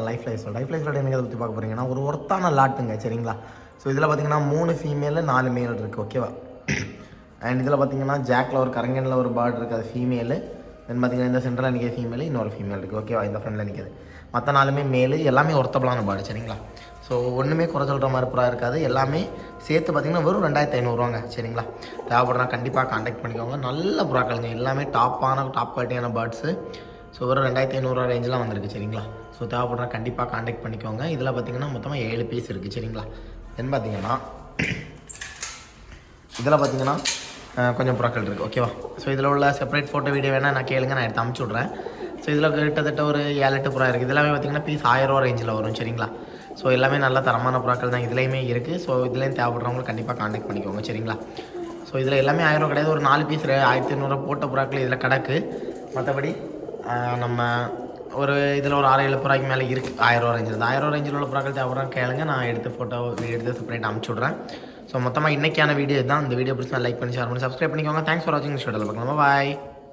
Life life எனக்கு அதை பற்றி பார்க்க போகிறீங்கன்னா ஒரு ஒர்த்தான லாட்டுங்க சரிங்களா. ஸோ இதில் பார்த்தீங்கன்னா 3 ஃபீமேல் 4 மேல் இருக்குது ஓகேவா. அண்ட் இதில் பார்த்தீங்கன்னா ஜாக்கில் ஒரு கரங்கனில் ஒரு பேர்ட் இருக்குது, அது ஃபீமேலு. தென் பார்த்தீங்கன்னா இந்த சென்டரில் நிற்கிற ஃபீமேல், இன்னொரு ஃபீமேல் இருக்குது ஓகேவா. இந்த ஃப்ரெண்டில் நிற்கிது. மற்ற 4மே மேலு, எல்லாமே ஒர்த்தபுளான பேர்டு சரிங்களா. ஸோ ஒன்றுமே குறை சொல்கிற மாதிரி புறா இருக்காது, எல்லாமே சேர்த்து பார்த்தீங்கன்னா வெறும் 2500 சரிங்களா. தேவைப்படுறா கண்டிப்பாக கான்டாக்ட் பண்ணிக்கோங்க. நல்ல புறாக்களுங்க, எல்லாமே டாப் குவாலிட்டியான பேர்ட்ஸு. ஸோ வெறும் 2500 ரேஞ்செலாம் வந்திருக்கு சரிங்களா. ஸோ தேவைப்படுறா கண்டிப்பாக கான்டாக்ட் பண்ணிக்கோங்க. இதில் பார்த்தீங்கன்னா மொத்தமாக 7 பீஸ் இருக்குது சரிங்களா. தென் பார்த்தீங்கன்னா இதில் பார்த்தீங்கன்னா கொஞ்சம் புறாக்கள் இருக்குது ஓகேவா. ஸோ இதில் உள்ள செப்பரேட் ஃபோட்டோ வீடியோ வேணால் நான் கேளுங்க, நான் எடுத்து அமுச்சு விட்றேன். ஸோ இதில் கிட்டத்தட்ட ஒரு 7-8 புறா இருக்குது. இதெல்லாமே பார்த்தீங்கன்னா பீஸ் 1000 ரூபா ரேஞ்சில் வரும் சரிங்களா. ஸோ எல்லாமே நல்ல தரமான புறாக்கள் தான் இதுலேயுமே இருக்குது. ஸோ இதுலேயும் தேவைப்படுறவங்க கண்டிப்பாக கான்டாக்ட் பண்ணிக்கோங்க சரிங்களா. ஸோ இதில் எல்லாமே 1000 ரூபா கிடையாது, ஒரு 4 பீஸ் 1500 போட்ட புறாக்கள் இதில் கிடக்கு. மற்றபடி நம்ம ஒரு இதில் ஒரு 6-7 புறாய்க்கு மேலே இருக்குது 1000 ரூபா ரேஞ்சில். 1000 ரூபா ரேஞ்சில் உள்ள புறாக்கள் தேவைப்படுறாங்க கேளுங்க, நான் எடுத்து ஃபோட்டோ எடுத்து செப்பரேட் அமுச்சு விட்றேன். ஸோ மொத்தமாக இன்றைக்கான வீடியோ தான். இந்த வீடியோ பிடிச்சி லைக் பண்ணி ஷேர் பண்ணி சப்ஸ்கிரைப் பண்ணிக்கோங்க. தேங்க்ஸ் ஃபார் வாட்சிங். ஷோட்டில் பார்க்கலாம், பாய்.